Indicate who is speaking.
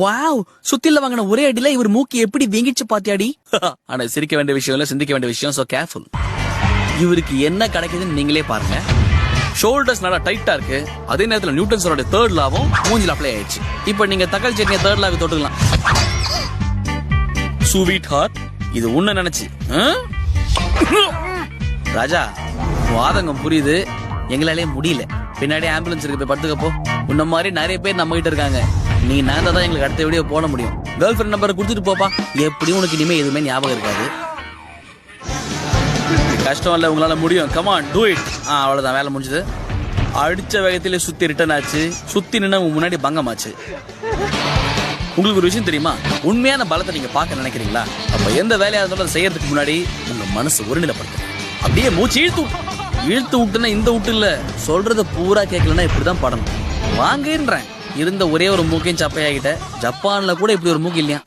Speaker 1: Wow, சுத்தில வாங்கின ஒரே அடியில இவர் மூக்கி எப்படி வீங்கிச்சு பாத்தியாடி? ஆனா சிரிக்க வேண்டிய விஷயம் இல்ல, சிந்திக்க வேண்டிய விஷயம். So careful. இவருக்கு என்ன கிடைக்குதுன்னு நீங்களே பாருங்க. ஷோல்டர்ஸ் நல்லா டைட்டா இருக்கு. அதே நேரத்துல நியூட்டன்ஸோட தேர்ட் லாவும் மூஞ்சில அப்ளை ஆயிடுச்சு. இப்போ நீங்க தக்காளி சட்னியை தேர்ட் லாவுக்கு தொட்டுக்கலாம். ஸ்வீட் ஹார்ட், இது உன்ன நினைச்சு ராஜா வாதங்கம் புரியுது, எங்களாலே முடியல. பின்னாடி ஆம்புலன்ஸ் இருக்கு, போய் படுத்துக்கப்போ. உன்ன மாதிரி நிறைய பேர் நம்ம கிட்ட இருக்காங்க. நீ நான் தான் எங்களுக்கு அடுத்த வீடியோ போட முடியும். கேர்ள் ஃபிரெண்ட் நம்பரை கொடுத்துட்டு போப்பா. எப்படியும் உனக்கு இனிமே எதுவுமே ஞாபகம் இருக்காது. கஷ்டம் இல்ல, உங்களால முடியும். Come on do it. அவ்வளவுதான், வேலை முடிஞ்சது. அடிச்ச வேகத்திலே சுத்தி ரிட்டர்ன் ஆச்சு. சுத்தி நின்று முன்னாடி பங்கமாச்சு. உங்களுக்கு ஒரு விஷயம் தெரியுமா? உண்மையான பலத்தை நீங்க பார்க்க நினைக்கிறீங்களா? அப்ப எந்த வேலையா இருந்தாலும் செய்யறதுக்கு முன்னாடி உங்க மனசு ஒருநிலைப்படுத்து. அப்படியே மூச்சு இழுத்து விட்டுனா இந்த விட்டு இல்ல, சொல்றத பூரா கேட்கலன்னா இப்படிதான் படணும். வாங்கன்றேன். இருந்த ஒரே ஒரு மூக்கையும் சப்பையாகிட்ட. ஜப்பான்ல கூட இப்படி ஒரு மூக்கு இல்லையா?